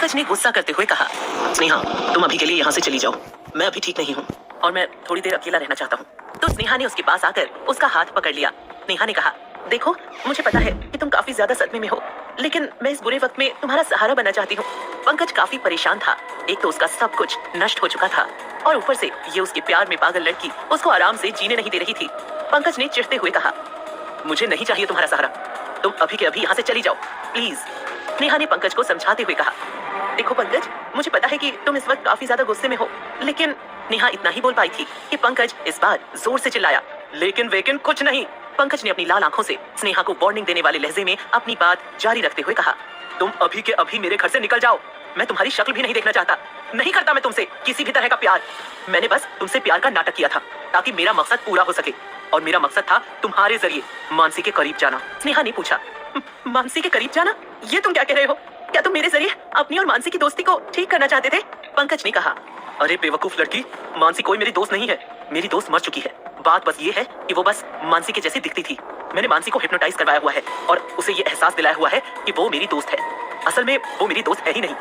पंकज ने गुस्सा करते हुए कहा, स्नेहा तुम अभी के लिए यहाँ से चली जाओ, मैं अभी ठीक नहीं हूँ और मैं थोड़ी देर अकेला रहना चाहता हूँ। तो स्नेहा ने उसके पास आकर उसका हाथ पकड़ लिया। स्नेहा ने कहा, देखो मुझे पता है कि तुम काफी ज्यादा सदमे में हो, लेकिन मैं इस बुरे वक्त में तुम्हारा सहारा बनना चाहती हूँ। पंकज काफी परेशान था। एक तो उसका सब कुछ नष्ट हो चुका था और ऊपर से ये उसके प्यार में पागल लड़की उसको आराम से जीने नहीं दे रही थी। पंकज ने चिढ़ते हुए कहा, मुझे नहीं चाहिए तुम्हारा सहारा, तुम अभी के अभी यहाँ से चली जाओ प्लीज। स्नेहा ने पंकज को समझाते हुए कहा, देखो पंकज, मुझे पता है कि तुम इस वक्त काफी ज्यादा गुस्से में हो, लेकिन नेहा इतना ही बोल पाई थी कि पंकज इस बार जोर से चिल्लाया, लेकिन वेकिन कुछ नहीं। पंकज ने अपनी लाल आंखों से स्नेहा को वार्निंग देने वाले लहजे में अपनी बात जारी रखते हुए कहा, तुम अभी के अभी मेरे घर से निकल जाओ, मैं तुम्हारी शक्ल भी नहीं देखना चाहता, नहीं करता मैं तुमसे किसी भी तरह का प्यार। मैंने बस तुमसे प्यार का नाटक किया था ताकि मेरा मकसद पूरा हो सके, और मेरा मकसद था तुम्हारे जरिए मानसी के करीब जाना। स्नेहा ने पूछा, मानसी के करीब जाना? ये तुम क्या कह रहे हो? क्या तुम मेरे जरिए अपनी और मानसी की दोस्ती को ठीक करना चाहते थे? पंकज ने कहा, अरे बेवकूफ लड़की, मानसी कोई मेरी दोस्त नहीं है, मेरी दोस्त मर चुकी है। बात बस ये है कि वो बस मानसी के जैसी दिखती थी। मैंने मानसी को हिप्नोटाइज करवाया हुआ है और उसे ये एहसास दिलाया हुआ है कि वो मेरी दोस्त है। असल में वो मेरी दोस्त है ही नहीं,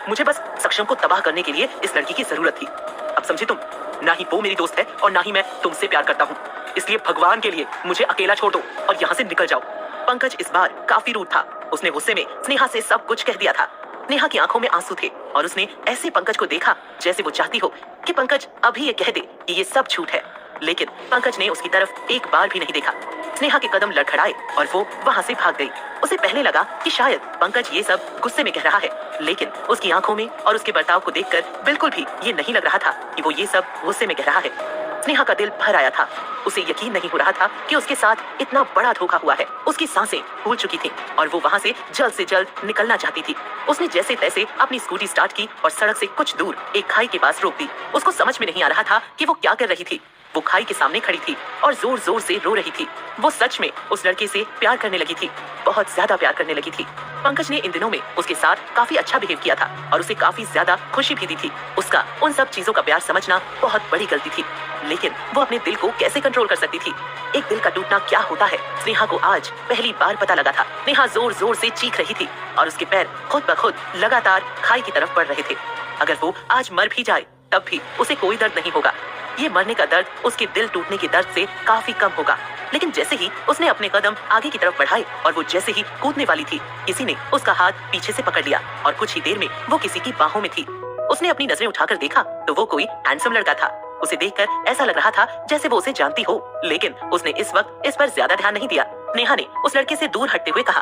मुझे बस सक्षम को तबाह करने के लिए इस लड़की की जरूरत थी। अब समझे तुम? ना ही वो मेरी दोस्त है और ना ही मैं तुमसे प्यार करता हूँ, इसलिए भगवान के लिए मुझे अकेला छोड़ दो और यहाँ से निकल जाओ। पंकज इस बार काफी रूड था। उसने गुस्से में स्नेहा से सब कुछ कह दिया था। स्नेहा की आंखों में आंसू थे और उसने ऐसे पंकज को देखा जैसे वो चाहती हो कि पंकज अभी ये कह दे कि ये सब झूठ है, लेकिन पंकज ने उसकी तरफ एक बार भी नहीं देखा। स्नेहा के कदम लड़खड़ाए और वो वहाँ से भाग गई। उसे पहले लगा कि शायद पंकज ये सब गुस्से में कह रहा है, लेकिन उसकी आंखों में और उसके बर्ताव को देखकर बिल्कुल भी ये नहीं लग रहा था कि वो ये सब गुस्से में कह रहा है। स्नेहा का दिल भर आया था। उसे यकीन नहीं हो रहा था कि उसके साथ इतना बड़ा धोखा हुआ है। उसकी सांसें फूल चुकी थी और वो वहाँ से जल्द निकलना चाहती थी। उसने जैसे तैसे अपनी स्कूटी स्टार्ट की और सड़क से कुछ दूर एक खाई के पास रोक दी। उसको समझ में नहीं आ रहा था कि वो क्या कर रही थी। वो खाई के सामने खड़ी थी और जोर जोर से रो रही थी। वो सच में उस लड़के से प्यार करने लगी थी, बहुत ज्यादा प्यार करने लगी थी। पंकज ने इन दिनों में उसके साथ काफी अच्छा बिहेव किया था और उसे काफी ज्यादा खुशी भी दी थी। उसका उन सब चीजों का प्यार समझना बहुत बड़ी गलती थी, लेकिन वो अपने दिल को कैसे कंट्रोल कर सकती थी? एक दिल का टूटना क्या होता है, स्नेहा को आज पहली बार पता लगा था। स्नेहा जोर जोर से चीख रही थी और उसके पैर खुद ब खुद लगातार खाई की तरफ बढ़ रहे थे। अगर वो आज मर भी जाए तब भी उसे कोई दर्द नहीं होगा। ये मरने का दर्द उसके दिल टूटने के दर्द से काफी कम होगा। लेकिन जैसे ही उसने अपने कदम आगे की तरफ बढ़ाए और वो जैसे ही कूदने वाली थी, किसी ने उसका हाथ पीछे से पकड़ लिया और कुछ ही देर में वो किसी की बाहों में थी। उसने अपनी नजरें उठाकर देखा तो वो कोई हैंडसम लड़का था। उसे देखकर ऐसा लग रहा था जैसे वो उसे जानती हो, लेकिन उसने इस वक्त इस पर ज्यादा ध्यान नहीं दिया। नेहा ने उस लड़के से दूर हटते हुए कहा,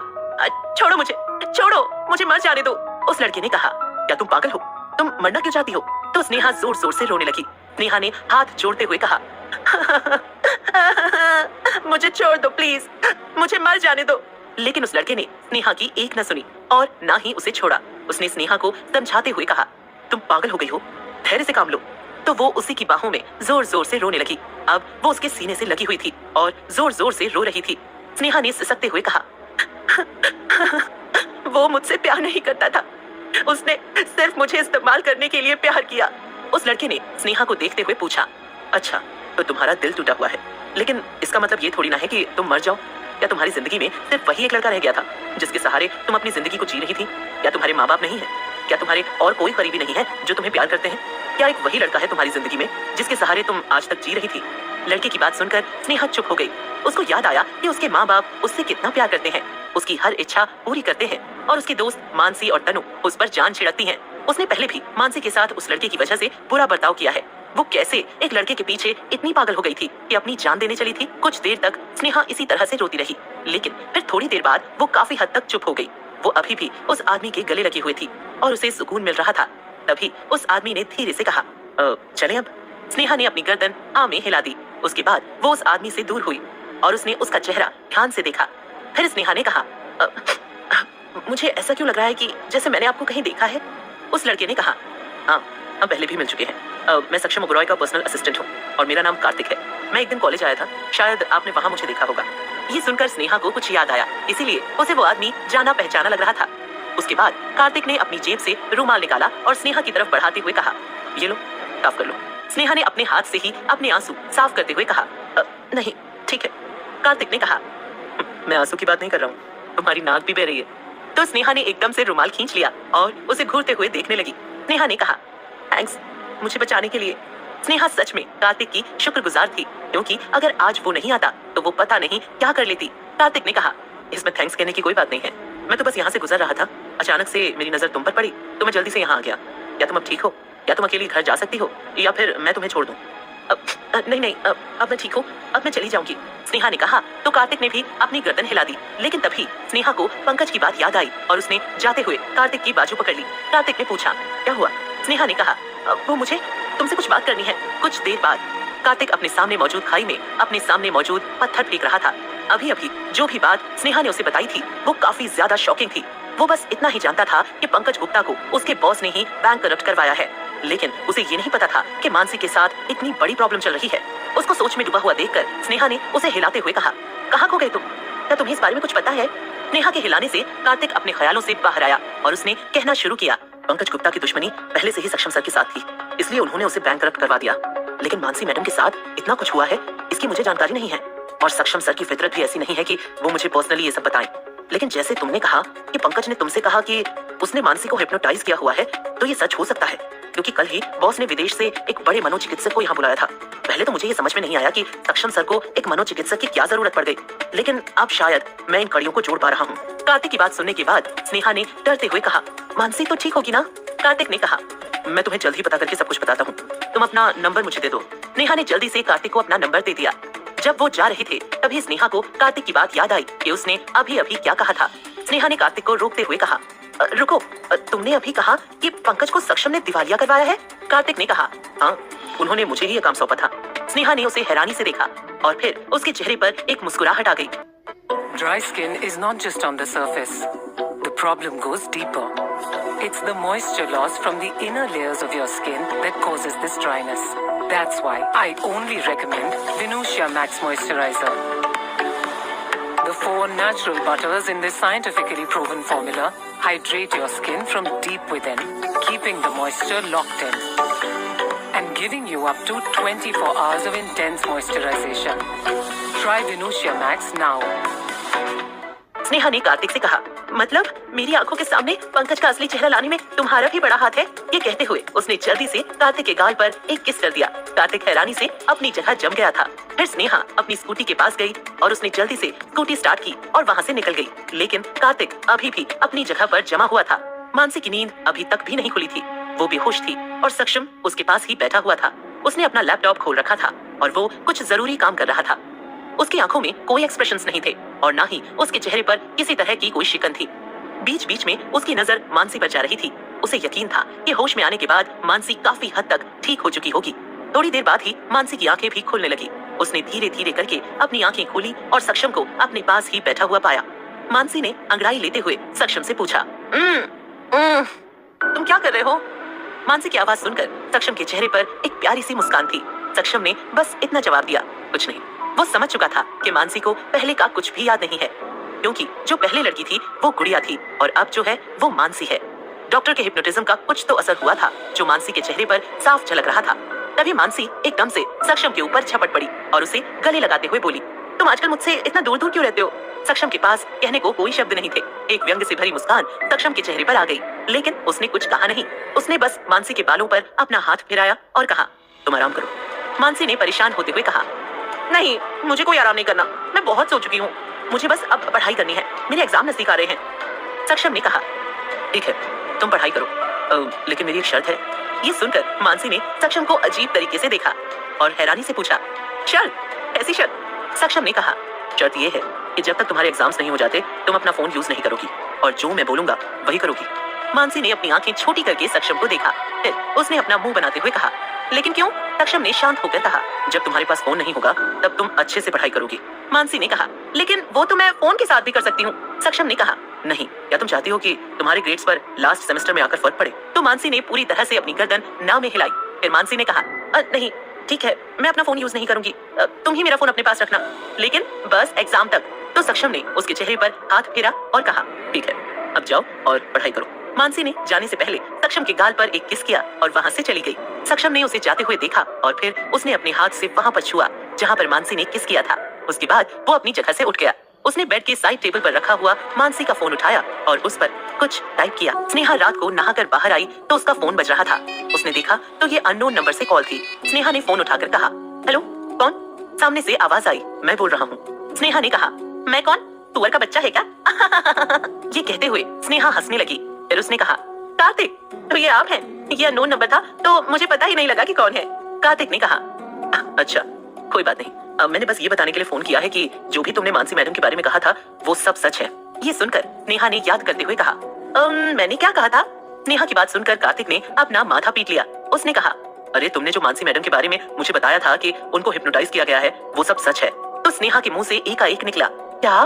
छोड़ो मुझे, छोड़ो मुझे, मर जाने दो। उस लड़के ने कहा, क्या तुम पागल हो? तुम मरना क्यों चाहती हो? तो स्नेहा जोर जोर से रोने लगी। नेहा ने हाथ जोड़ते हुए कहा, मुझे छोड़ दो प्लीज, मुझे मर जाने दो। लेकिन उस लड़के ने स्नेहा की एक न सुनी और ना ही उसे छोड़ा। उसने स्नेहा को समझाते हुए कहा, तुम पागल हो गई हो, धैर्य से काम लो। तो वो उसी की बाहों में जोर जोर से रोने लगी। अब वो उसके सीने से लगी हुई थी और जोर जोर से रो रही थी। स्नेहा ने सिसकते हुए कहा, वो मुझसे प्यार नहीं करता था, उसने सिर्फ मुझे इस्तेमाल करने के लिए प्यार किया। उस लड़के ने स्नेहा को देखते हुए पूछा, अच्छा तो तुम्हारा दिल टूटा हुआ है, लेकिन इसका मतलब ये थोड़ी ना है कि तुम मर जाओ। क्या तुम्हारी जिंदगी में सिर्फ वही एक लड़का रह गया था जिसके सहारे तुम अपनी जिंदगी को जी रही थी? क्या तुम्हारे माँ बाप नहीं है? क्या तुम्हारे और कोई करीबी नहीं है जो तुम्हें प्यार करते हैं? क्या एक वही लड़का है तुम्हारी जिंदगी में जिसके सहारे तुम आज तक जी रही थी? लड़के की बात सुनकर स्नेहा चुप हो गई। उसको याद आया कि उसके माँ बाप उससे कितना प्यार करते हैं, उसकी हर इच्छा पूरी करते हैं और उसके दोस्त मानसी और तनु उस पर जान छिड़कती हैं। उसने पहले भी मानसी के साथ उस लड़के की वजह से बुरा बर्ताव किया है। वो कैसे एक लड़के के पीछे इतनी पागल हो गई थी कि अपनी जान देने चली थी। कुछ देर तक स्नेहा इसी तरह से रोती रही, लेकिन फिर थोड़ी देर बाद वो काफी हद तक चुप हो गई। वो अभी भी उस आदमी के गले लगी हुई थी और उसे सुकून मिल रहा था। तभी उस आदमी ने धीरे से कहा, चले अब। स्नेहा ने अपनी गर्दन हाँ में हिला दी। उसके बाद वो उस आदमी से दूर हुई और उसने उसका चेहरा ध्यान से देखा। फिर स्नेहा ने कहा, मुझे ऐसा क्यों लग रहा है कि जैसे मैंने आपको कहीं देखा है? उस लड़के ने कहा, हाँ हम पहले भी मिल चुके हैं। मैं सक्षम ओबेरॉय का पर्सनल असिस्टेंट हूँ और मेरा नाम कार्तिक है। मैं एक दिन कॉलेज आया था, शायद आपने वहाँ मुझे देखा होगा। ये सुनकर स्नेहा को कुछ याद आया, इसीलिए उसे वो आदमी जाना पहचाना लग रहा था। उसके बाद कार्तिक ने अपनी जेब से रुमाल निकाला और स्नेहा की तरफ बढ़ाते हुए कहा, ये लो, साफ कर लो। स्नेहा ने अपने हाथ से ही अपने आंसू साफ करते हुए कहा, नहीं ठीक है। कार्तिक ने कहा, मैं आंसू की बात नहीं कर रहा हूँ, तुम्हारी नाक भी बह रही है। तो स्नेहा ने एकदम से रुमाल खींच लिया और उसे घूरते हुए देखने लगी। स्नेहा ने कहा, थैंक्स मुझे बचाने के लिए। स्नेहा सच में कार्तिक की शुक्रगुजार थी, क्योंकि अगर आज वो नहीं आता तो वो पता नहीं क्या कर लेती। कार्तिक ने कहा, इसमें थैंक्स कहने की कोई बात नहीं है, मैं तो बस यहाँ से गुजर रहा था, अचानक से मेरी नजर तुम पर पड़ी तो मैं जल्दी से यहाँ आ गया। क्या तुम अब ठीक हो? या तुम अकेली घर जा सकती हो, या फिर मैं तुम्हें छोड़ दूं? नहीं, अब मैं ठीक हूँ, अब मैं चली जाऊंगी। स्नेहा ने कहा तो कार्तिक ने भी अपनी गर्दन हिला दी, लेकिन तभी स्नेहा को पंकज की बात याद आई और उसने जाते हुए कार्तिक की बाजू पकड़ ली। कार्तिक ने पूछा, क्या हुआ? स्नेहा ने कहा, वो मुझे तुमसे कुछ बात करनी है। कुछ देर बाद कार्तिक अपने सामने मौजूद खाई में अपने सामने मौजूद पत्थर फेंक रहा था। अभी अभी जो भी बात स्नेहा ने उसे बताई थी वो काफी ज्यादा शॉकिंग थी। वो बस इतना ही जानता था कि पंकज गुप्ता को उसके बॉस ने ही बैंक करप्ट करवाया है, लेकिन उसे ये नहीं पता था कि मानसी के साथ इतनी बड़ी प्रॉब्लम चल रही है। उसको सोच में डूबा हुआ देखकर स्नेहा ने उसे हिलाते हुए कहा, कहाँ खो गए तुम? क्या तुम्हें इस बारे में कुछ पता है? स्नेहा के हिलाने से कार्तिक अपने ख्यालों से बाहर आया और उसने कहना शुरू किया, पंकज गुप्ता की दुश्मनी पहले से ही सक्षम सर के साथ थी, इसलिए उन्होंने उसे बैंक करप्ट करवा दिया। लेकिन मानसी मैडम के साथ इतना कुछ हुआ है इसकी मुझे जानकारी नहीं है, और सक्षम सर की फितरत भी ऐसी नहीं है कि वो मुझे पर्सनली ये सब बताएं। लेकिन जैसे तुमने कहा कि पंकज ने तुमसे कहा कि उसने मानसी को हिप्नोटाइज किया हुआ है, तो ये सच हो सकता है, क्योंकि कल ही बॉस ने विदेश से एक बड़े मनोचिकित्सक को यहाँ बुलाया था। पहले तो मुझे ये समझ में नहीं आया कि सक्षम सर को एक मनोचिकित्सक की क्या जरूरत पड़ गई, लेकिन अब शायद मैं इन कड़ियों को जोड़ पा रहा हूँ। कार्तिक की बात सुनने के बाद स्नेहा ने डरते हुए कहा, मानसी तो ठीक होगी ना? कार्तिक ने कहा, मैं तुम्हें जल्द ही पता करके सब कुछ बताता हूँ, तुम अपना नंबर मुझे दे दो। स्नेहा ने जल्दी से कार्तिक को अपना नंबर दे दिया। जब वो जा रहे थे तभी स्नेहा को कार्तिक की बात याद आई कि उसने अभी अभी क्या कहा था। स्नेहा ने कार्तिक को रोकते हुए कहा, रुको, तुमने अभी कहा कि पंकज को सक्षम ने दिवालिया करवाया है? कार्तिक ने कहा, हाँ, उन्होंने मुझे ही ये काम सौंपा था। स्नेहा ने उसे हैरानी से देखा और फिर उसके चेहरे पर एक मुस्कुराहट आ गई। Dry skin is not just on the surface. The problem goes deeper. It's the moisture loss from the inner layers of your skin that causes this dryness. That's why I only recommend Venusia Max Moisturizer. The 4 natural butters in this scientifically proven formula hydrate your skin from deep within, keeping the moisture locked in and giving you up to 24 hours of intense moisturization. Try Venusia Max now. Sneha ने कार्तिक से कहा, मतलब मेरी आंखों के सामने पंकज का असली चेहरा लाने में तुम्हारा भी बड़ा हाथ है? ये कहते हुए उसने जल्दी से कार्तिक के गाल पर एक किस कर दिया। कार्तिक हैरानी से अपनी जगह जम गया था। फिर स्नेहा अपनी स्कूटी के पास गई और उसने जल्दी से स्कूटी स्टार्ट की और वहाँ से निकल गई। लेकिन कार्तिक अभी भी अपनी जगह पर जमा हुआ था। मानसी की नींद अभी तक भी नहीं खुली थी, वो बेहोश थी और सक्षम उसके पास ही बैठा हुआ था। उसने अपना लैपटॉप खोल रखा था और वो कुछ जरूरी काम कर रहा था। उसकी आंखों में कोई एक्सप्रेशंस नहीं थे और ना ही उसके चेहरे पर किसी तरह की कोई शिकन थी। बीच बीच में उसकी नजर मानसी पर जा रही थी। उसे यकीन था कि होश में आने के बाद मानसी काफी हद तक ठीक हो चुकी होगी। थोड़ी देर बाद ही मानसी की आंखें भी खुलने लगी। उसने धीरे धीरे करके अपनी आंखें खोली और सक्षम को अपने पास ही बैठा हुआ पाया। मानसी ने अंगड़ाई लेते हुए सक्षम से पूछा, तुम क्या कर रहे हो? मानसी की आवाज सुनकर सक्षम के चेहरे पर एक प्यारी सी मुस्कान थी। सक्षम ने बस इतना जवाब दिया, कुछ नहीं। वो समझ चुका था कि मानसी को पहले का कुछ भी याद नहीं है, क्योंकि जो पहले लड़की थी वो गुड़िया थी और अब जो है वो मानसी है। डॉक्टर के हिप्नोटिज्म का कुछ तो असर हुआ था जो मानसी के चेहरे पर साफ झलक रहा था। तभी मानसी एकदम से सक्षम के ऊपर झपट पड़ी और उसे गले लगाते हुए बोली, तुम आजकल मुझसे इतना दूर दूर क्यों रहते हो? सक्षम के पास कहने को कोई शब्द नहीं थे। एक व्यंग से भरी मुस्कान सक्षम के चेहरे पर आ गई, लेकिन उसने कुछ कहा नहीं। उसने बस मानसी के बालों पर अपना हाथ फिराया और कहा, तुम आराम करो। मानसी ने परेशान होते हुए कहा, नहीं, मुझे कोई आराम नहीं करना, मैं बहुत सो चुकी हूँ, मुझे बस अब पढ़ाई करनी है, मेरे एग्जाम नजदीक आ रहे हैं। सक्षम ने कहा, ठीक है, तुम पढ़ाई करो, लेकिन मेरी एक शर्त है। ये सुनकर मानसी ने सक्षम को अजीब तरीके से देखा और हैरानी से पूछा, शर्त? ऐसी शर्त? सक्षम ने कहा, शर्त ये है कि जब तक तुम्हारे एग्जाम्स नहीं हो जाते तुम अपना फोन यूज नहीं करोगी और जो मैं बोलूंगा वही करोगी। मानसी ने अपनी आंखें छोटी करके सक्षम को देखा, फिर उसने अपना मुंह बनाते हुए कहा, लेकिन क्यों? सक्षम ने शांत होकर कहा, जब तुम्हारे पास फोन नहीं होगा तब तुम अच्छे से पढ़ाई करोगी। मानसी ने कहा, लेकिन वो तो मैं फोन के साथ भी कर सकती हूँ। सक्षम ने कहा, नहीं, क्या तुम चाहती हो कि तुम्हारे ग्रेड्स पर लास्ट सेमेस्टर में आकर फर्क पड़े? तो मानसी ने पूरी तरह से अपनी गर्दन ना में हिलाई। फिर मानसी ने कहा, नहीं ठीक है, मैं अपना फोन यूज नहीं करूंगी, तुम ही मेरा फोन अपने पास रखना, लेकिन बस एग्जाम तक। तो सक्षम ने उसके चेहरे पर हाथ फेरा और कहा, ठीक है, अब जाओ और पढ़ाई करो। मानसी ने जाने से पहले सक्षम के गाल पर एक किस किया और वहाँ से चली गई। सक्षम ने उसे जाते हुए देखा और फिर उसने अपने हाथ से वहाँ पर छुआ जहाँ पर मानसी ने किस किया था। उसके बाद वो अपनी जगह से उठ गया। उसने बेड के साइड टेबल पर रखा हुआ मानसी का फोन उठाया और उस पर कुछ टाइप किया। स्नेहा रात को नहाकर बाहर आई तो उसका फोन बज रहा था। उसने देखा तो ये अननोन नंबर से कॉल थी। स्नेहा ने फोन उठाकर कहा, हेलो, कौन? सामने से आवाज आई, मैं बोल रहा हूँ। स्नेहा ने कहा, मैं कौन? तुअर का बच्चा है क्या? ये कहते हुए स्नेहा हंसने लगी। फिर उसने कहा, कार्तिक, तो ये आप हैं? ये अननोन नंबर था तो मुझे पता ही नहीं लगा कि कौन है। कार्तिक ने कहा, अच्छा कोई बात नहीं, अब मैंने बस ये बताने के लिए फोन किया है कि जो भी तुमने मानसी मैडम के बारे में कहा था वो सब सच है। ये सुनकर नेहा ने याद करते हुए कहा, मैंने क्या कहा था? नेहा की बात सुनकर कार्तिक ने अपना माथा पीट लिया। उसने कहा, अरे तुमने जो मानसी मैडम के बारे में मुझे बताया था कि उनको हिप्नोटाइज किया गया है वो सब सच है। तो स्नेहा के मुंह से एकाएक निकला, क्या?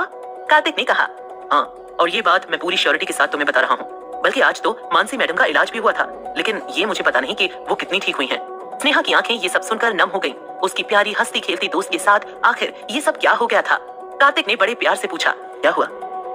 कार्तिक ने कहा, हाँ, और ये बात मैं पूरी श्योरिटी के साथ तुम्हें बता रहा हूँ। बल्कि आज तो मानसी मैडम का इलाज भी हुआ था, लेकिन ये मुझे पता नहीं कि वो कितनी ठीक हुई हैं। स्नेहा की आंखें ये सब सुनकर नम हो गईं। उसकी प्यारी हंसती खेलती दोस्त के साथ आखिर ये सब क्या हो गया था? कार्तिक ने बड़े प्यार से पूछा, क्या हुआ?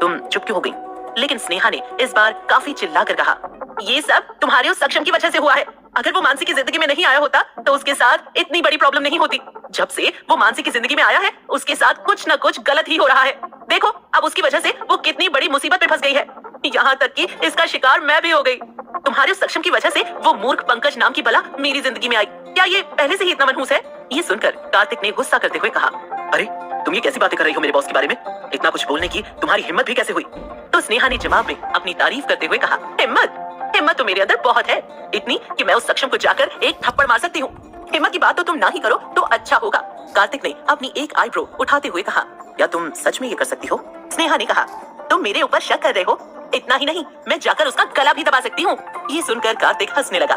तुम चुप क्यों हो गई? लेकिन स्नेहा ने इस बार काफी चिल्लाकर कहा, ये सब तुम्हारे उस सक्षम की वजह से हुआ है। अगर वो मानसी की जिंदगी में नहीं आया होता तो उसके साथ इतनी बड़ी प्रॉब्लम नहीं होती। जब से वो मानसी की जिंदगी में आया है उसके साथ कुछ न कुछ गलत ही हो रहा है। देखो अब उसकी वजह से वो कितनी बड़ी मुसीबत में फंस गई है। यहाँ तक कि इसका शिकार मैं भी हो गई। तुम्हारे उस सक्षम की वजह से वो मूर्ख पंकज नाम की बला मेरी जिंदगी में आई। क्या ये पहले से ही इतना मनहूस है? ये सुनकर कार्तिक ने गुस्सा करते हुए कहा, अरे तुम ये कैसी बातें कर रही हो मेरे बॉस के बारे में? इतना कुछ बोलने की तुम्हारी हिम्मत भी कैसे हुई? तो स्नेहा ने जवाब में अपनी तारीफ करते हुए कहा, हिम्मत तो मेरे अंदर बहुत है, इतनी कि मैं उस सक्षम को जाकर एक थप्पड़ मार सकती हूँ। हिम्मत की बात तो तुम ना ही करो तो अच्छा होगा। कार्तिक ने अपनी एक आईब्रो उठाते हुए कहा, क्या तुम सच में ये कर सकती हो? स्नेहा ने कहा, तुम मेरे ऊपर शक कर रहे हो? इतना ही नहीं, मैं जाकर उसका गला भी दबा सकती हूँ। ये सुनकर कार्तिक हंसने लगा।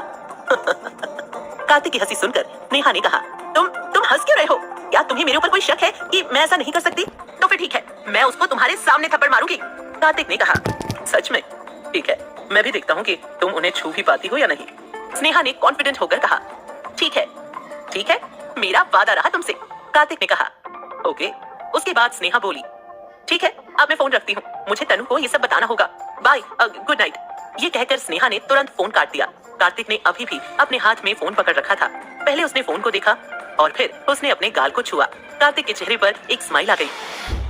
कार्तिक की हंसी सुनकर नेहा ने कहा, तुम हंस क्यों रहे हो? क्या तुम्हें मेरे ऊपर कोई शक है कि मैं ऐसा नहीं कर सकती? तो फिर ठीक है, मैं उसको तुम्हारे सामने थप्पड़ मारूंगी। कार्तिक ने कहा, सच में? ठीक है, मैं भी देखता हूँ कि तुम उन्हें छू भी पाती हो या नहीं। स्नेहा ने कॉन्फिडेंट होकर कहा, ठीक है, मेरा वादा रहा तुमसे। कार्तिक ने कहा, ओके। उसके बाद स्नेहा बोली, ठीक है, अब मैं फोन रखती हूँ, मुझे तनु को ये सब बताना होगा। Bye, good night. ये कहकर स्नेहा ने तुरंत फोन काट दिया। कार्तिक ने अभी भी अपने हाथ में फोन पकड़ रखा था। पहले उसने फोन को देखा और फिर उसने अपने गाल को छुआ। कार्तिक के चेहरे पर एक स्माइल आ गई।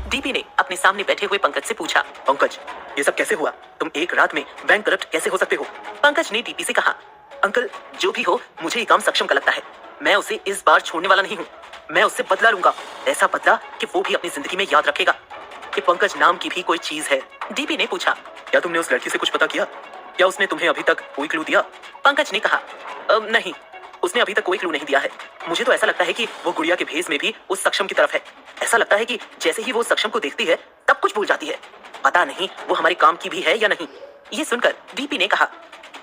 डीपी ने अपने सामने बैठे हुए पंकज से पूछा, पंकज, ये सब कैसे हुआ? तुम एक रात में बैंक करप्ट कैसे हो सकते हो? पंकज ने डीपी से कहा, अंकल जो भी हो, मुझे ये काम सक्षम का लगता है। मैं उसे इस बार छोड़ने वाला नहीं हूँ। मैं उससे बदला लूंगा, ऐसा बदला कि वो भी अपनी जिंदगी में याद रखेगा कि पंकज नाम की भी कोई चीज है। डीपी ने पूछा, क्या तुमने उस लड़की से कुछ पता किया? क्या उसने तुम्हें अभी तक कोई क्लू दिया? पंकज ने कहा, नहीं, उसने अभी तक कोई क्लू नहीं दिया है। मुझे तो ऐसा लगता है कि वो गुड़िया के भेस में भी उस सक्षम की तरफ है। ऐसा लगता है कि जैसे ही वो सक्षम को देखती है तब कुछ भूल जाती है। पता नहीं वो हमारे काम की भी है या नहीं। ये सुनकर डीपी ने कहा,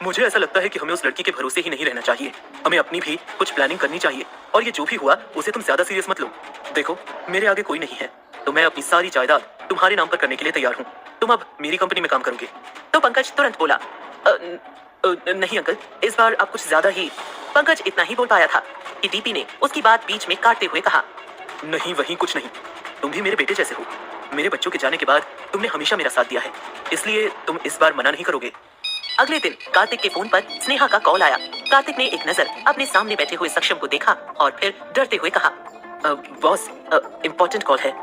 मुझे ऐसा लगता है कि हमें उस लड़की के भरोसे ही नहीं रहना चाहिए। हमें अपनी भी कुछ प्लानिंग करनी चाहिए। और ये जो भी हुआ उसे तुम ज्यादा सीरियस मत लो। देखो, मेरे आगे कोई नहीं है तो मैं अपनी सारी जायदाद तुम्हारे नाम पर करने के लिए तैयार हूँ। तुम अब मेरी कंपनी में काम करोगे। तो पंकज तुरंत बोला, नहीं अंकल, इस बार आप कुछ ज्यादा ही। पंकज इतना ही बोल पाया था कि डीपी ने उसकी बात बीच में काटते हुए कहा, नहीं वही कुछ नहीं, तुम भी मेरे बेटे जैसे हो। मेरे बच्चों के जाने के बाद तुमने हमेशा मेरा साथ दिया है, इसलिए तुम इस बार मना नहीं करोगे। अगले दिन कार्तिक के फोन पर स्नेहा का कॉल आया। कार्तिक ने एक नजर अपने सामने बैठे हुए सक्षम को देखा और फिर डरते हुए कहा, बॉस, इम्पोर्टेंट कॉल है।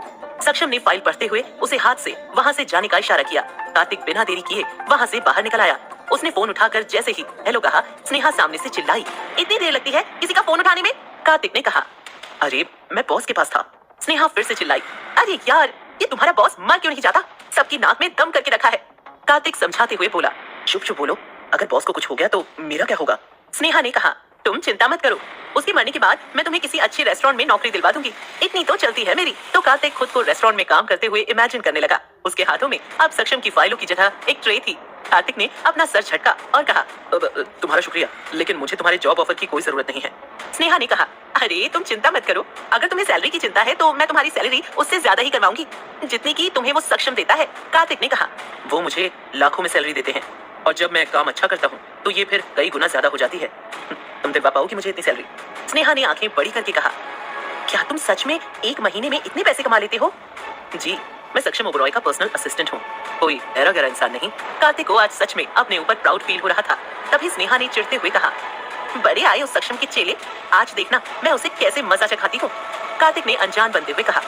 सक्षम ने फाइल पढ़ते हुए उसे हाथ से वहां से जाने का इशारा किया। कार्तिक बिना देरी किए वहां से बाहर निकल आया। उसने फोन उठाकर जैसे ही हेलो कहा, स्नेहा सामने से चिल्लाई, इतनी देर लगती है किसी का फोन उठाने में? कार्तिक ने कहा, अरे मैं बॉस के पास था। स्नेहा फिर से चिल्लाई, अरे यार, ये तुम्हारा बॉस मर क्यों नहीं जाता? सबकी नाक में दम करके रखा है। कार्तिक समझाते हुए बोला, चुप चुप बोलो, अगर बॉस को कुछ हो गया तो मेरा क्या होगा? स्नेहा ने कहा, तुम चिंता मत करो, उसके मरने के बाद मैं तुम्हें किसी अच्छे रेस्टोरेंट में नौकरी दिलवा दूंगी, इतनी तो चलती है मेरी। तो कार्तिक खुद को रेस्टोरेंट में काम करते हुए इमेजिन करने लगा। उसके हाथों में अब सक्षम की फाइलों की जगह एक ट्रे थी। कार्तिक ने अपना सर झटका और कहा, तुम्हारा शुक्रिया, लेकिन मुझे तुम्हारे जॉब ऑफर की कोई जरूरत नहीं है। स्नेहा ने कहा, अरे तुम चिंता मत करो, अगर तुम्हें सैलरी की चिंता है तो मैं तुम्हारी सैलरी उससे ज्यादा ही करवाऊंगी जितनी की तुम्हें वो सक्षम देता है। कार्तिक ने कहा, वो मुझे लाखों में सैलरी देते हैं और जब मैं काम अच्छा करता हूँ तो ये फिर कई गुना ज्यादा हो जाती है। तुम दिलवा पाओगी मुझे इतनी सैलरी? स्नेहा ने आंखें बड़ी करके कहा, क्या तुम सच में एक महीने में इतने पैसे कमा लेते हो? जी, मैं सक्षम ओबरॉय का पर्सनल असिस्टेंट हूँ, कोई ऐरा गैरा इंसान नहीं। कार्तिक को आज सच में अपने ऊपर प्राउड फील हो रहा था। तभी स्नेहा ने चिढ़ते हुए कहा, बड़े आए उस सक्षम के चेले, आज देखना मैं उसे कैसे मजा चखाती हूँ। कार्तिक ने अनजान बनते हुए कहा,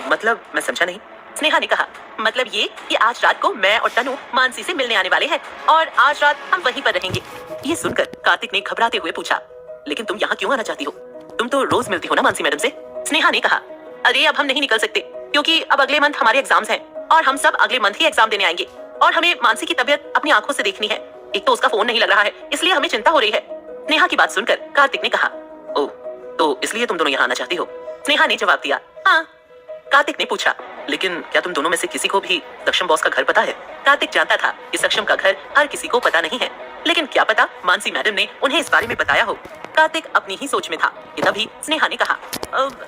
मतलब मैं समझा नहीं। स्नेहा ने कहा, मतलब ये कि आज रात को मैं और तनु मानसी से मिलने आने वाले हैं और आज रात हम वहीं पर रहेंगे। ये सुनकर कार्तिक ने घबराते हुए पूछा, लेकिन तुम यहाँ क्यों आना चाहती हो? तुम तो रोज मिलती हो ना मानसी मैडम से। स्नेहा ने कहा, अरे अब हम नहीं निकल सकते क्योंकि अब अगले मंथ हमारे एग्जाम्स हैं और हम सब अगले मंथ ही एग्जाम देने आएंगे और हमें मानसी की तबीयत अपनी आंखों से देखनी है। एक तो उसका फोन नहीं लग रहा है, इसलिए हमें चिंता हो रही है। स्नेहा की बात सुनकर कार्तिक ने कहा, ओह, तो इसलिए तुम दोनों यहाँ आना चाहती हो? स्नेहा ने जवाब दिया, हाँ। कार्तिक ने पूछा, लेकिन क्या तुम दोनों में से किसी को भी सक्षम बॉस का घर पता है? कार्तिक जानता था कि सक्षम का घर हर किसी को पता नहीं है, लेकिन क्या पता मानसी मैडम ने उन्हें इस बारे में बताया हो। कार्तिक अपनी ही सोच में था कि तभी स्नेहा ने कहा,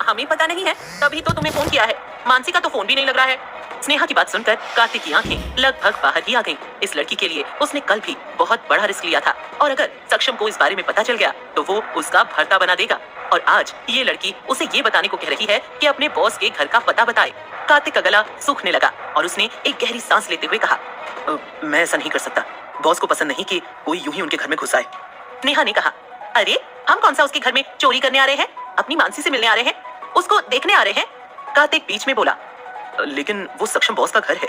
हमें पता नहीं है, तभी तो तुम्हें फोन किया है। मानसी का तो फोन भी नहीं लग रहा है। स्नेहा की बात सुनकर कार्तिक की आंखें लगभग बाहर ही आ गईं। इस लड़की के लिए उसने कल भी बहुत बड़ा रिस्क लिया था और अगर सक्षम को इस बारे में पता चल गया तो वो उसका भर्ता बना देगा और आज ये लड़की उसे ये बताने को कह रही है कि अपने बॉस के घर का पता बताए। कार्तिक का गला सूखने लगा और उसने एक गहरी सांस लेते हुए कहा, मैं ऐसा नहीं कर सकता। बॉस को पसंद नहीं कि कोई यूं ही उनके घर में घुस आए। नेहा ने कहा, अरे हम कौन सा उसके घर में चोरी करने आ रहे हैं? अपनी मानसी से मिलने आ रहे हैं, उसको देखने आ रहे हैं। कार्तिक बीच में बोला, लेकिन वो सक्षम बॉस का घर है।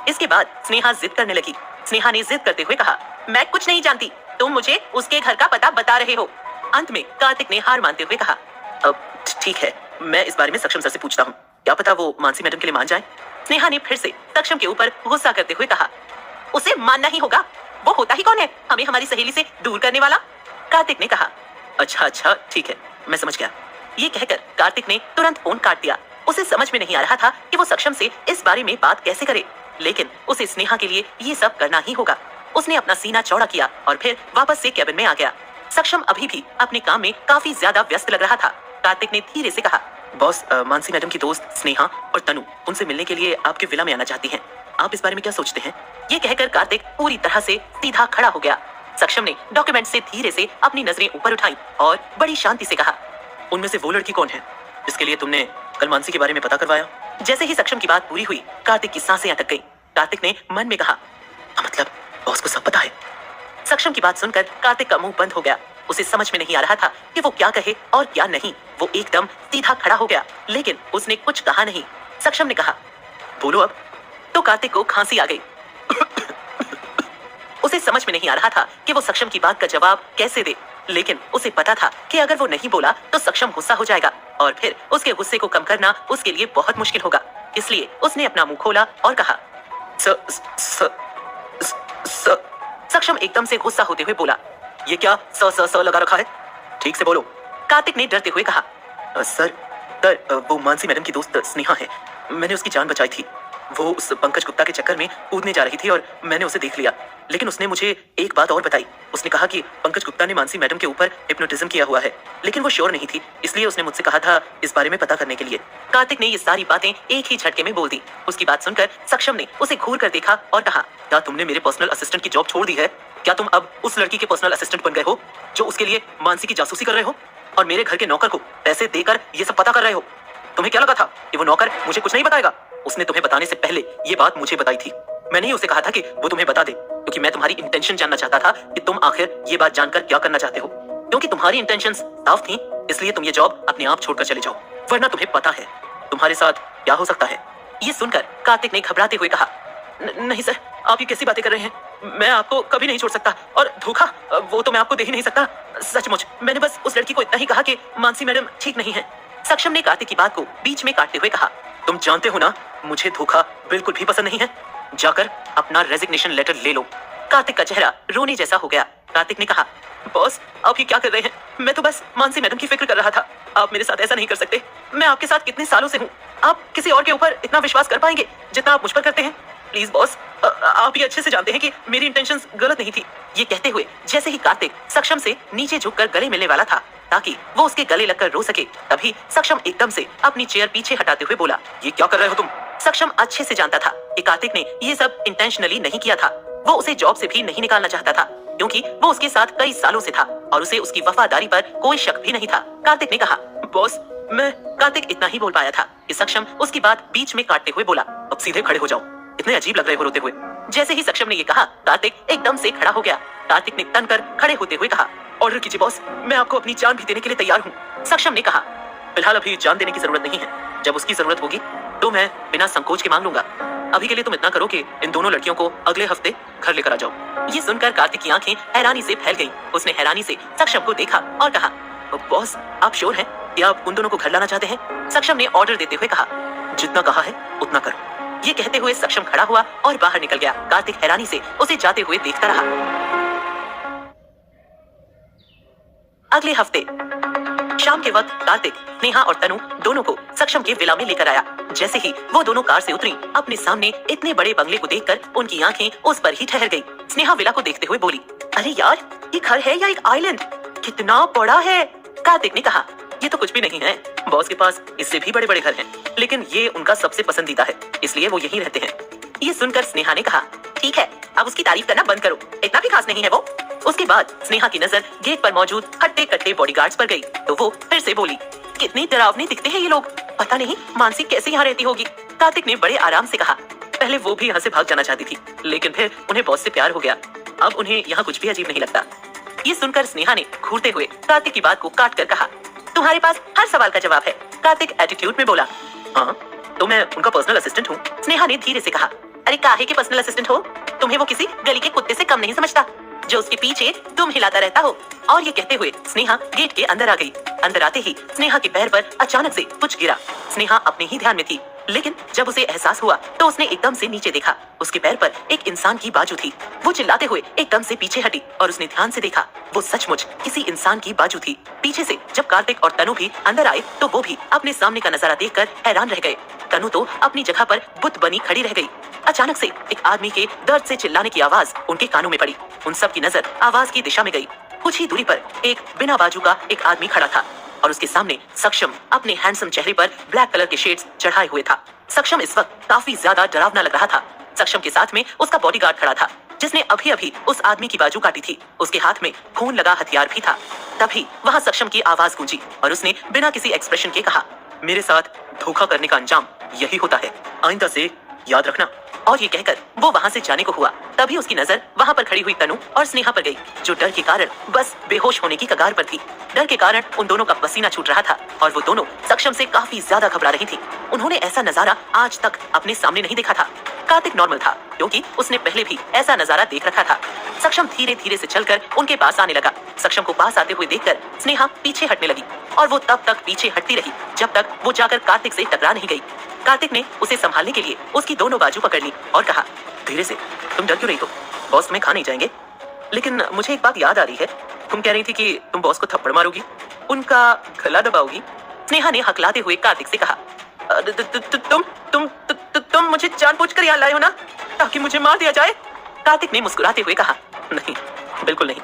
इसके बाद स्नेहा जिद करने लगी। स्नेहा ने जिद करते हुए कहा, मैं कुछ नहीं जानती, तुम मुझे उसके घर का पता बता रहे हो। अंत में कार्तिक ने हार मानते हुए कहा, अब ठीक है, मैं इस बारे में सक्षम सर से पूछता हूँ, क्या पता वो मानसी मैडम के लिए मान जाए। स्नेहा ने फिर से सक्षम के ऊपर गुस्सा करते हुए कहा, उसे मानना ही होगा, वो होता ही कौन है हमें हमारी सहेली से दूर करने वाला? कार्तिक ने कहा, अच्छा ठीक है, मैं समझ गया। ये कहकर कार्तिक ने तुरंत फोन काट दिया। उसे समझ में नहीं आ रहा था कि वो सक्षम से इस बारे में बात कैसे करे, लेकिन उसे स्नेहा के लिए ये सब करना ही होगा। उसने अपना सीना चौड़ा किया और फिर वापस से कैबिन में आ गया। सक्षम अभी भी अपने काम में काफी ज्यादा व्यस्त लग रहा था। कार्तिक ने धीरे से कहा, बॉस, मानसी मैडम की दोस्त स्नेहा और तनु उनसे मिलने के लिए आपके विला में आना चाहती हैं। आप इस बारे में क्या सोचते हैं? ये कहकर कार्तिक पूरी तरह से सीधा खड़ा हो गया। सक्षम ने डॉक्यूमेंट से धीरे से अपनी नजरें ऊपर उठाई और बड़ी शांति से कहा, उनमें से वो लड़की कौन है जिसके लिए तुमने कल मानसी के बारे में पता करवाया? जैसे ही सक्षम की बात पूरी हुई, कार्तिक की सांसें अटक गईं। कार्तिक ने मन में कहा, मतलब बॉस को सब पता है। सक्षम की बात सुनकर कार्तिक का मुंह बंद हो गया। उसे समझ में नहीं आ रहा था कि वो क्या कहे और क्या नहीं। वो एकदम सीधा खड़ा हो गया, लेकिन उसने कुछ कहा नहीं। सक्षम ने कहा, बोलो अब। तो कार्तिक को खांसी आ गई। उसे समझ में नहीं आ रहा था कि वो सक्षम की बात का जवाब कैसे दे, लेकिन उसे पता था कि अगर वो नहीं बोला तो सक्षम गुस्सा हो जाएगा और फिर उसके गुस्से को कम करना उसके लिए बहुत मुश्किल होगा। इसलिए उसने अपना मुंह खोला और कहा, सक्षम एकदम से गुस्सा होते हुए बोला, ये क्या स लगा रखा है? ठीक से बोलो। कार्तिक ने डरते हुए कहा, सर वो मानसी मैडम की दोस्त स्नेहा है, मैंने उसकी जान बचाई थी। वो उस पंकज गुप्ता के चक्कर में कूदने जा रही थी और मैंने उसे देख लिया, लेकिन उसने मुझे एक बात और बताई। उसने कहा कि पंकज गुप्ता ने मानसी मैडम के ऊपर हिप्नोटिज्म किया हुआ है, लेकिन वो श्योर नहीं थी, इसलिए उसने मुझसे कहा था इस बारे में पता करने के लिए। कार्तिक ने ये सारी बातें एक ही झटके में बोल दी। उसकी बात सुनकर सक्षम ने उसे घूर कर देखा और कहा, क्या तुमने मेरे पर्सनल असिस्टेंट की जॉब छोड़ दी है? क्या तुम अब उस लड़की के पर्सनल असिस्टेंट बन गए हो जो उसके लिए मानसी की जासूसी कर रहे हो और मेरे घर के नौकर को पैसे देकर ये सब पता कर रहे हो? तुम्हें क्या लगा था कि वो नौकर मुझे कुछ नहीं बताएगा? उसने तुम्हें बताने से पहले ये बात मुझे बताई थी। मैंने ही उसे कहा था कि वो तुम्हें बता दे, क्योंकि मैं तुम्हारी इंटेंशन जानना चाहता था कि तुम आखिर ये बात जानकर क्या करना चाहते हो। क्योंकि तुम्हारी इंटेंशंस साफ थी, इसलिए तुम ये जॉब अपने आप छोड़कर चले जाओ, वरना तुम्हें पता है तुम्हारे साथ क्या हो सकता है। ये सुनकर कार्तिक ने घबराते हुए कहा, नहीं सर, आप ये कैसी बातें कर रहे हैं? मैं आपको कभी नहीं छोड़ सकता, और धोखा वो तो मैं आपको दे ही नहीं सकता। सचमुच मैंने बस उस लड़की को इतना ही कहा कि मानसी मैडम ठीक नहीं है। सक्षम ने कार्तिक की बात को बीच में काटते हुए कहा, तुम जानते हो ना, मुझे धोखा बिल्कुल भी पसंद नहीं है। जाकर अपना रेजिग्नेशन लेटर ले लो। कार्तिक का चेहरा रोने जैसा हो गया। कार्तिक ने कहा, बॉस आप ये क्या कर रहे हैं? मैं तो बस मानसी मैडम की फिक्र कर रहा था। आप मेरे साथ ऐसा नहीं कर सकते। मैं आपके साथ कितने सालों से हूँ। आप किसी और के ऊपर इतना विश्वास कर पाएंगे जितना आप मुझ पर करते हैं? प्लीज बॉस, आप ये अच्छे से जानते हैं कि मेरी इंटेंशंस गलत नहीं थी। ये कहते हुए जैसे ही कार्तिक सक्षम से नीचे झुककर गले मिलने वाला था ताकि वो उसके गले लगकर रो सके, तभी सक्षम एकदम से अपनी चेयर पीछे हटाते हुए बोला, ये क्या कर रहे हो तुम? सक्षम अच्छे से जानता था कि कार्तिक ने ये सब इंटेंशनली नहीं किया था। वो उसे जॉब से भी नहीं निकालना चाहता था, क्योंकि वो उसके साथ कई सालों से था और उसे उसकी वफादारी पर कोई शक भी नहीं था। कार्तिक ने कहा, बॉस मैं। कार्तिक इतना ही बोल पाया था कि सक्षम उसकी बात बीच में काटते हुए बोला, अब सीधे खड़े हो जाओ, इतने अजीब लग रहे हो रोते हुए। जैसे ही सक्षम ने ये कहा, कार्तिक एकदम से खड़ा हो गया। कार्तिक ने तन कर खड़े होते हुए कहा, ऑर्डर कीजिए बॉस, मैं आपको अपनी जान भी देने के लिए तैयार हूँ। सक्षम ने कहा, फिलहाल अभी जान देने की जरूरत नहीं है, जब उसकी जरूरत होगी तो मैं बिना संकोच के मांग लूंगा। अभी के लिए तुम इतना करो कि इन दोनों लड़कियों को अगले हफ्ते घर लेकर आ जाओ। ये सुनकर कार्तिक की आंखें हैरानी से फैल गईं। उसने हैरानी से सक्षम को देखा और कहा, बॉस आप श्योर हैं कि आप उन दोनों को घर लाना चाहते हैं? सक्षम ने ऑर्डर देते हुए कहा, जितना कहा है उतना करो। ये कहते हुए सक्षम खड़ा हुआ और बाहर निकल गया। कार्तिक हैरानी से उसे जाते हुए देखता रहा। अगले हफ्ते शाम के वक्त कार्तिक, नेहा और तनु दोनों को सक्षम के विला में लेकर आया। जैसे ही वो दोनों कार से उतरी, अपने सामने इतने बड़े बंगले को देखकर उनकी आंखें उस पर ही ठहर गई। स्नेहा विला को देखते हुए बोली, अरे यार, ये घर है या एक आइलैंड? कितना बड़ा है। कार्तिक ने कहा, ये तो कुछ भी नहीं है, बॉस के पास इससे भी बड़े बड़े घर हैं, लेकिन ये उनका सबसे पसंदीदा है, इसलिए वो यहीं रहते हैं। ये सुनकर स्नेहा ने कहा, ठीक है, अब उसकी तारीफ करना बंद करो, इतना भी खास नहीं है वो। उसके बाद स्नेहा की नजर गेट पर मौजूद हट्टे कट्टे बॉडीगार्ड्स पर गई, तो वो फिर से बोली, कितने डरावने दिखते हैं ये लोग, पता नहीं मानसी कैसे यहाँ रहती होगी। कार्तिक ने बड़े आराम से कहा, पहले वो भी यहाँ से भाग जाना चाहती थी, लेकिन फिर उन्हें बॉस से प्यार हो गया, अब उन्हें यहाँ कुछ भी अजीब नहीं लगता। ये सुनकर स्नेहा ने घूरते हुए कार्तिक की बात को काट कर कहा, तुम्हारे पास हर सवाल का जवाब है। कार्तिक एटीट्यूड में बोला, हाँ तो मैं उनका पर्सनल असिस्टेंट हूँ। स्नेहा ने धीरे से कहा, अरे काहे के पर्सनल असिस्टेंट हो? तुम्हें वो किसी गली के कुत्ते से कम नहीं समझता, जो उसके पीछे तुम हिलाता रहता हो। और ये कहते हुए स्नेहा गेट के अंदर आ गई। अंदर आते ही स्नेहा के पैर पर अचानक से कुछ गिरा। स्नेहा अपने ही ध्यान में थी, लेकिन जब उसे एहसास हुआ तो उसने एकदम से नीचे देखा। उसके पैर पर एक इंसान की बाजू थी। वो चिल्लाते हुए एकदम से पीछे हटी और उसने ध्यान से देखा, वो सचमुच किसी इंसान की बाजू थी। पीछे से जब कार्तिक और तनु भी अंदर आए तो वो भी अपने सामने का नजारा देखकर हैरान रह गए। तनु तो अपनी जगह पर बुत बनी खड़ी रह गई। अचानक से एक आदमी के दर्द से चिल्लाने की आवाज उनके कानों में पड़ी। उन सब की नजर आवाज की दिशा में गई। कुछ ही दूरी पर एक बिना बाजू का एक आदमी खड़ा था और उसके सामने सक्षम अपने हैंडसम चेहरे पर ब्लैक कलर के शेड्स चढ़ाए हुए था। सक्षम इस वक्त काफी ज्यादा डरावना लग रहा था। सक्षम के साथ में उसका बॉडीगार्ड खड़ा था, जिसने अभी अभी उस आदमी की बाजू काटी थी। उसके हाथ में खून लगा हथियार भी था। तभी वहाँ सक्षम की आवाज गूंजी और उसने बिना किसी एक्सप्रेशन के कहा, मेरे साथ धोखा करने का अंजाम यही होता है, आइंदा से याद रखना। और ये कहकर वो वहाँ से जाने को हुआ। तभी उसकी नजर वहाँ पर खड़ी हुई तनु और स्नेहा पर गई, जो डर के कारण बस बेहोश होने की कगार पर थी। डर के कारण उन दोनों का पसीना छूट रहा था और वो दोनों सक्षम से काफी ज्यादा घबरा रही थी। उन्होंने ऐसा नजारा आज तक अपने सामने नहीं देखा था। कार्तिक नॉर्मल था, क्योंकि उसने पहले भी ऐसा नजारा देख रखा था। सक्षम धीरे धीरे से चलकर उनके पास आने लगा। सक्षम को पास आते हुए देखकर स्नेहा पीछे हटने लगी और वो तब तक पीछे हटती रही जब तक वो जाकर कार्तिक से टकरा नहीं गई। कार्तिक ने उसे संभालने के लिए उसकी दोनों बाजू पकड़ ली और कहा, धीरे से, तुम डर क्यों रही हो? बॉस तुम्हें खा नहीं जाएंगे। लेकिन मुझे एक बात याद आ रही है, तुम कह रही थी कि तुम बॉस को थप्पड़ मारोगी, उनका गला दबाओगी। स्नेहा ने हकलाते हुए कार्तिक से कहा, तुम मुझे जानबूझकर यहाँ लाए हो ना, ताकि मुझे मार दिया जाए? कार्तिक ने मुस्कुराते हुए कहा, नहीं, बिल्कुल नहीं,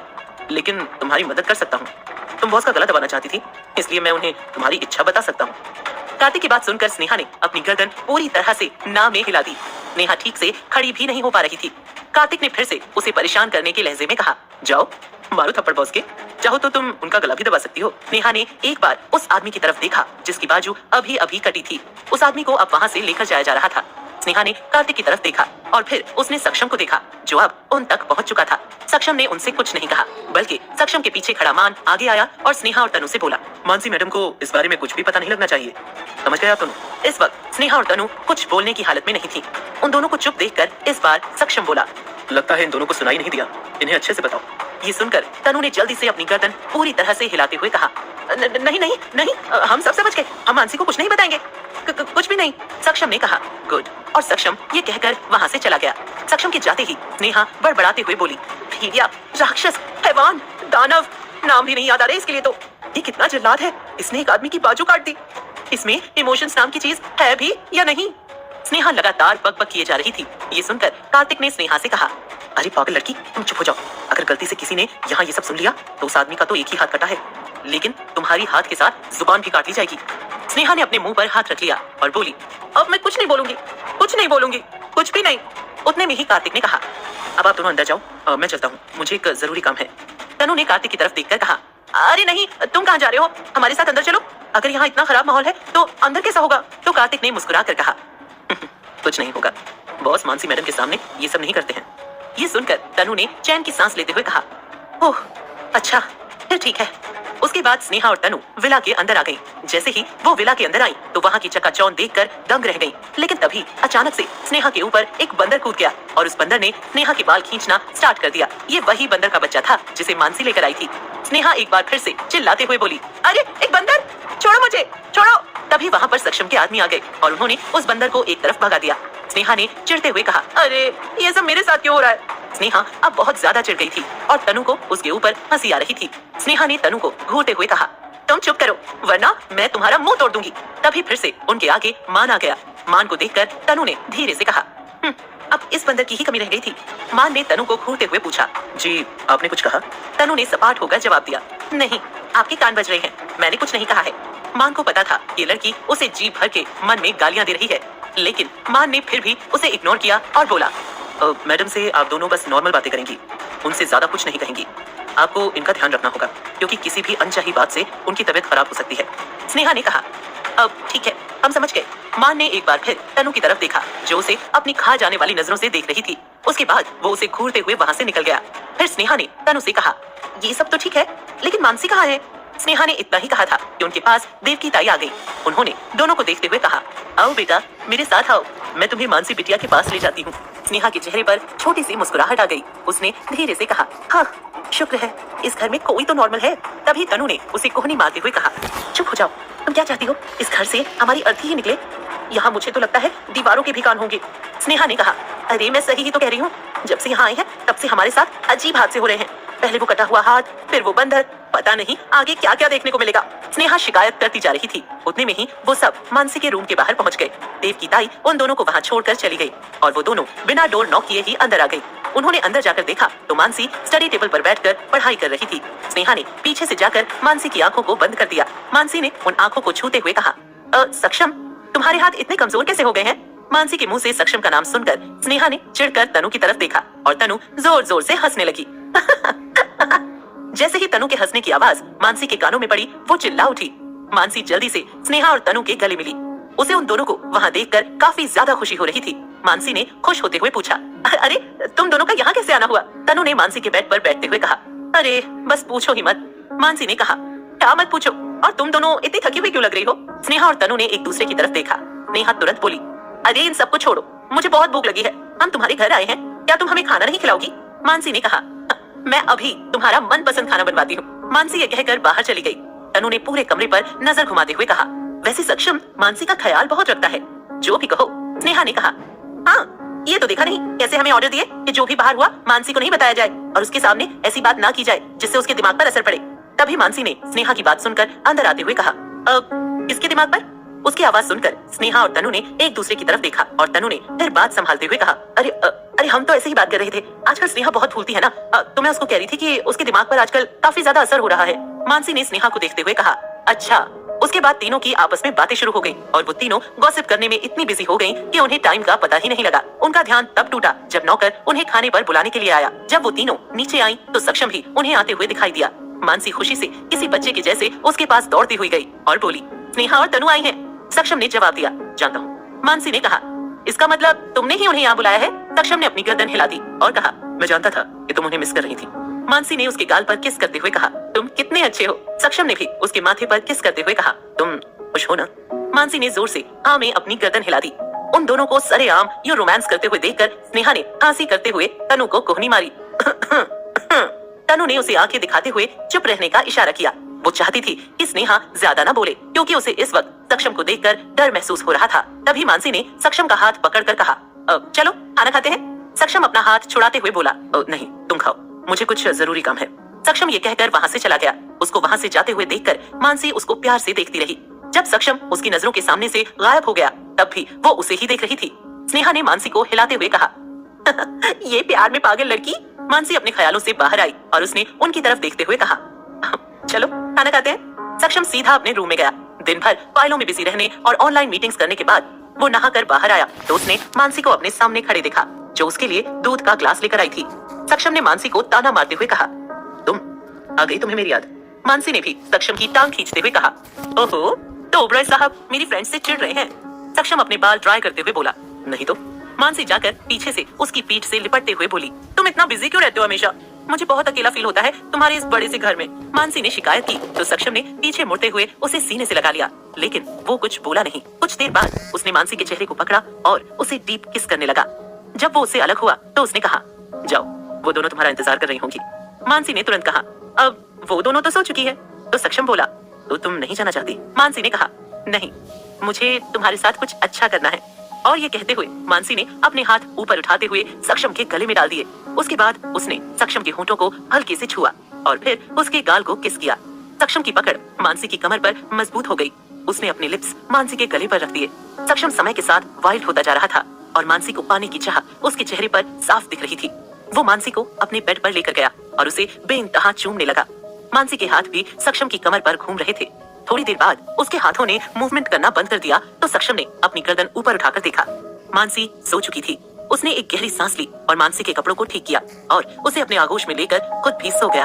लेकिन तुम्हारी मदद कर सकता हूँ। तुम बॉस का गला दबाना चाहती थी, इसलिए मैं उन्हें तुम्हारी इच्छा बता सकता हूँ। कार्तिक की बात सुनकर स्नेहा ने अपनी गर्दन पूरी तरह से ना में हिला दी। नेहा ठीक से खड़ी भी नहीं हो पा रही थी। कार्तिक ने फिर से उसे परेशान करने के लहजे में कहा, जाओ मारो थप्पड़ बॉस के, चाहो तो तुम उनका गला भी दबा सकती हो। नेहा ने एक बार उस आदमी की तरफ देखा जिसकी बाजू अभी अभी कटी थी। उस आदमी को अब वहाँ से लेकर जाया जा रहा था। स्नेहा ने कार्तिक की तरफ देखा और फिर उसने सक्षम को देखा, जो अब उन तक पहुंच चुका था। सक्षम ने उनसे कुछ नहीं कहा, बल्कि सक्षम के पीछे खड़ा मान आगे आया और स्नेहा और तनु से बोला, मानसी मैडम को इस बारे में कुछ भी पता नहीं लगना चाहिए, समझ गए आप दोनों? इस वक्त स्नेहा और तनु कुछ बोलने की हालत में नहीं थी। उन दोनों को चुप देखकर इस बार सक्षम बोला, लगता है इन दोनों को सुनाई नहीं दिया, इन्हें अच्छे से बताओ। ये सुनकर तनु ने जल्दी से अपनी गर्दन पूरी तरह से हिलाते हुए कहा, नहीं नहीं नहीं, हम सब समझ गए, हम मानसी को कुछ नहीं बताएंगे, कुछ भी नहीं। सक्षम ने कहा, गुड। और सक्षम ये कहकर वहाँ से चला गया। सक्षम के जाते ही स्नेहा बड़बड़ाते हुए बोली, भेड़िया, राक्षस, हैवान, दानव, नाम भी नहीं याद आ रहे इसके लिए तो। ये कितना जल्लाद है, इसने एक आदमी की बाजू काट दी। इसमें इमोशंस नाम की चीज है भी या नहीं? स्नेहा लगातार बकबक किए जा रही थी। ये सुनकर कार्तिक ने स्नेहा से कहा, अरे पागल लड़की, तुम चुप हो जाओ। अगर गलती से किसी ने यहाँ ये सब सुन लिया तो उस आदमी का तो एक ही हाथ कटा है, लेकिन तुम्हारी हाथ के साथ जुबान भी काट ली जाएगी। स्नेहा ने अपने मुंह पर हाथ रख लिया और बोली, अब मैं कुछ नहीं बोलूंगी, कुछ नहीं बोलूंगी, कुछ भी नहीं। उतने में ही कार्तिक ने कहा, अब आप दोनों अंदर जाओ, मैं चलता हूँ, मुझे एक जरूरी काम है। तनु ने कार्तिक की तरफ देखकर कहा, अरे नहीं, तुम कहाँ जा रहे हो? हमारे साथ अंदर चलो। अगर यहाँ इतना खराब माहौल है तो अंदर कैसा होगा? तो कार्तिक ने मुस्कुरा कर कहा, कुछ नहीं होगा, बॉस मानसी मैडम के सामने ये सब नहीं करते हैं। ये सुनकर तनु ने चैन की सांस लेते हुए कहा, ओह अच्छा, फिर ठीक है। उसके बाद स्नेहा और तनु विला के अंदर आ गई। जैसे ही वो विला के अंदर आई तो वहाँ की चकाचौंध देखकर दंग रह गई। लेकिन तभी अचानक से स्नेहा के ऊपर एक बंदर कूद गया और उस बंदर ने स्नेहा के बाल खींचना स्टार्ट कर दिया। ये वही बंदर का बच्चा था जिसे मानसी लेकर आई थी। स्नेहा एक बार फिर से चिल्लाते हुए बोली, अरे एक बंदर, छोड़ो मुझे, छोड़ो। तभी वहाँ पर सक्षम के आदमी आ गए और उन्होंने उस बंदर को एक तरफ भगा दिया। स्नेहा ने चिढ़ते हुए कहा, अरे ये सब मेरे साथ क्यों हो रहा है। स्नेहा अब बहुत ज्यादा चिढ़ गई थी और तनु को उसके ऊपर हंसी आ रही थी। स्नेहा ने तनु को घूरते हुए कहा, तुम चुप करो वरना मैं तुम्हारा मुंह तोड़ दूंगी। तभी फिर से उनके आगे मान आ गया। मान को देखकर तनु ने धीरे से कहा, अब इस बंदर की ही कमी रह गई थी। मान ने तनु को घूरते हुए पूछा, जी आपने कुछ कहा। तनु ने सपाट होकर जवाब दिया, नहीं आपके कान बज रहे हैं, मैंने कुछ नहीं कहा है। मान को पता था ये लड़की उसे जी भर के मन में गालियां दे रही है, लेकिन मान ने फिर भी उसे इग्नोर किया और बोला, मैडम से आप दोनों बस नॉर्मल बातें करेंगी, उनसे ज्यादा कुछ नहीं कहेंगी। आपको इनका ध्यान रखना होगा क्योंकि किसी भी अनचाही बात से उनकी तबीयत खराब हो सकती है। स्नेहा ने कहा, अब ठीक है, हम समझ गए। मान ने एक बार फिर तनु की तरफ देखा जो उसे अपनी खा जाने वाली नजरों से देख रही थी। उसके बाद वो उसे घूरते हुए वहाँ से निकल गया। फिर स्नेहा ने तनु से कहा, ये सब तो ठीक है लेकिन मानसी कहाँ है। स्नेहा ने इतना ही कहा था कि उनके पास देवकी ताई आ गई। उन्होंने दोनों को देखते हुए कहा, आओ बेटा मेरे साथ आओ, मैं तुम्हें मानसी बिटिया के पास ले जाती हूँ। स्नेहा के चेहरे पर छोटी सी मुस्कुराहट आ गई। उसने धीरे से कहा, हाँ शुक्र है इस घर में कोई तो नॉर्मल है। तभी तनु ने उसे कोहनी मारते हुए कहा, चुप हो जाओ, तुम क्या चाहती हो, इस घर से हमारी अर्थी ही निकले। यहाँ मुझे तो लगता है दीवारों के भी कान होंगे। स्नेहा ने कहा, अरे मैं सही ही तो कह रही हूँ, जब से यहाँ आए हैं तब से हमारे साथ अजीब हादसे हो रहे हैं। पहले वो कटा हुआ हाथ, फिर वो बंदर, पता नहीं आगे क्या क्या देखने को मिलेगा। स्नेहा शिकायत करती जा रही थी। उतने में ही वो सब मानसी के रूम के बाहर पहुंच गए। देवकी ताई उन दोनों को वहाँ छोड़कर चली गई और वो दोनों बिना डोर नॉक किए ही अंदर आ गई। उन्होंने अंदर जाकर देखा तो मानसी स्टडी टेबल पर बैठकर पढ़ाई कर रही थी। स्नेहा ने पीछे से जाकर मानसी की आंखों को बंद कर दिया। मानसी ने उन आंखों को छूते हुए कहा, सक्षम तुम्हारे हाथ इतने कमजोर कैसे हो गए हैं। मानसी के मुंह से सक्षम का नाम सुनकर स्नेहा ने चिढ़कर तनु की तरफ देखा और तनु जोर जोर से हंसने लगी। जैसे ही तनु के हंसने की आवाज मानसी के कानों में पड़ी वो चिल्ला उठी। मानसी जल्दी से स्नेहा और तनु के गले मिली। उसे उन दोनों को वहाँ देखकर काफी ज्यादा खुशी हो रही थी। मानसी ने खुश होते हुए पूछा, अरे तुम दोनों का यहाँ कैसे आना हुआ। तनु ने मानसी के बेड पर बैठते हुए कहा, अरे बस पूछो ही मत। मानसी ने कहा, क्या मत पूछो, और तुम दोनों इतनी थकी हुई क्यों लग रही हो। स्नेहा और तनु ने एक दूसरे की तरफ देखा। स्नेहा तुरंत बोली, अरे इन सबको छोड़ो, मुझे बहुत भूख लगी है, हम तुम्हारे घर आए हैं, क्या तुम हमें खाना नहीं खिलाओगी। मानसी ने कहा, मैं अभी तुम्हारा मनपसंद खाना बनवाती हूँ। मानसी ये कहकर बाहर चली गई। तनु ने पूरे कमरे पर नजर घुमाते हुए कहा, वैसे सक्षम मानसी का ख्याल बहुत रखता है, जो भी कहो। स्नेहा ने कहा, हाँ ये तो देखा नहीं कैसे हमें ऑर्डर दिए कि जो भी बाहर हुआ मानसी को नहीं बताया जाए और उसके सामने ऐसी बात ना की जाए जिससे उसके दिमाग पर असर पड़े। तभी मानसी ने स्नेहा की बात सुनकर अंदर आते हुए कहा, किसके दिमाग पर। उसकी आवाज सुनकर स्नेहा और तनु ने एक दूसरे की तरफ देखा और तनु ने फिर बात संभालते हुए कहा, अरे हम तो ऐसे ही बात कर रहे थे, आजकल स्नेहा बहुत भूलती है ना, तो मैं उसको कह रही थी कि उसके दिमाग पर आजकल काफी ज्यादा असर हो रहा है। मानसी ने स्नेहा को देखते हुए कहा, अच्छा। उसके बाद तीनों की आपस में बातें शुरू हो गई और वो तीनों गॉसिप करने में इतनी बिजी हो गई कि उन्हें टाइम का पता ही नहीं लगा। उनका ध्यान तब टूटा जब नौकर उन्हें खाने पर बुलाने के लिए आया। जब वो तीनों नीचे आई तो सक्षम भी उन्हें आते हुए दिखाई दिया। मानसी खुशी से किसी बच्चे के जैसे उसके पास दौड़ती हुई गई और बोली, स्नेहा और तनु आई हैं। सक्षम ने जवाब दिया, जानता हूँ। मानसी ने कहा, इसका मतलब तुमने ही उन्हें यहाँ बुलाया है। सक्षम ने अपनी गर्दन हिला दी और कहा, मैं जानता था कि तुम उन्हें मिस कर रही थी। मानसी ने उसके गाल पर किस करते हुए कहा, तुम कितने अच्छे हो। सक्षम ने भी उसके माथे पर किस करते हुए कहा, तुम खुश हो ना। मानसी ने जोर से हाँ में अपनी गर्दन हिला दी। उन दोनों को सरेआम यूं रोमांस करते हुए देखकर स्नेहा ने हंसी करते हुए तनु को कोहनी मारी। तनु ने उसे आंखें दिखाते हुए चुप रहने का इशारा किया। वो चाहती थी कि स्नेहा ज्यादा ना बोले क्योंकि उसे इस वक्त सक्षम को देखकर डर महसूस हो रहा था। तभी मानसी ने सक्षम का हाथ पकड़कर कहा, चलो खाना खाते हैं। सक्षम अपना हाथ छुड़ाते हुए बोला, नहीं तुम खाओ, मुझे कुछ जरूरी काम है। सक्षम ये कहकर वहाँ से चला गया। उसको वहाँ से जाते हुए देखकर मानसी उसको प्यार से देखती रही। जब सक्षम उसकी नजरों के सामने से गायब हो गया तब भी वो उसे ही देख रही थी। स्नेहा ने मानसी को हिलाते हुए कहा, ये प्यार में पागल लड़की। मानसी अपने ख्यालों से बाहर आई और उसने उनकी तरफ देखते हुए कहा, चलो खाना खाते हैं। सक्षम सीधा अपने रूम में गया। दिन भर फाइलों में बिजी रहने और ऑनलाइन मीटिंग्स करने के बाद वो नहाकर बाहर आया तो उसने मानसी को अपने सामने खड़े देखा जो उसके लिए दूध का ग्लास लेकर आई थी। सक्षम ने मानसी को ताना मारते हुए कहा, तुम आ गई तुम्हें मेरी याद। मानसी ने भी सक्षम की टांग खींचते हुए कहा, ओहो तो ओबराय साहब मेरी फ्रेंड से चिढ़ रहे हैं। सक्षम अपने बाल ड्राई करते हुए बोला, नहीं तो। मानसी जाकर पीछे से उसकी पीठ से लिपटते हुए बोली, तुम इतना बिजी क्यों रहते हो हमेशा। मुझे बहुत अकेला फील होता है तुम्हारे इस बड़े से घर में। मानसी ने शिकायत की तो सक्षम ने पीछे मुड़ते हुए उसे सीने से लगा लिया, लेकिन वो कुछ बोला नहीं। कुछ देर बाद उसने मानसी के चेहरे को पकड़ा और उसे डीप किस करने लगा। जब वो उससे अलग हुआ तो उसने कहा, जाओ, वो दोनों तुम्हारा इंतजार कर रही होंगी। मानसी ने तुरंत कहा, अब वो दोनों तो सो चुकी है। तो सक्षम बोला, तो तुम नहीं जाना चाहती? मानसी ने कहा, नहीं, मुझे तुम्हारे साथ कुछ अच्छा करना है। और ये कहते हुए मानसी ने अपने हाथ ऊपर उठाते हुए सक्षम के गले में डाल दिए। उसके बाद उसने सक्षम के होठों को हल्के से छुआ और फिर उसके गाल को किस किया। सक्षम की पकड़ मानसी की कमर पर मजबूत हो गई। उसने अपने लिप्स मानसी के गले पर रख दिए। सक्षम समय के साथ वाइल्ड होता जा रहा था और मानसी को पाने की चाह उसके चेहरे पर साफ दिख रही थी। वो मानसी को अपने बेड पर लेकर गया और उसे बेइंतहा चूमने लगा। मानसी के हाथ भी सक्षम की कमर पर घूम रहे थे। थोड़ी देर बाद उसके हाथों ने मूवमेंट करना बंद कर दिया तो सक्षम ने अपनी गर्दन ऊपर उठाकर देखा। मानसी सो चुकी थी। उसने एक गहरी सांस ली और मानसी के कपड़ों को ठीक किया और उसे अपने आगोश में लेकर खुद भी सो गया।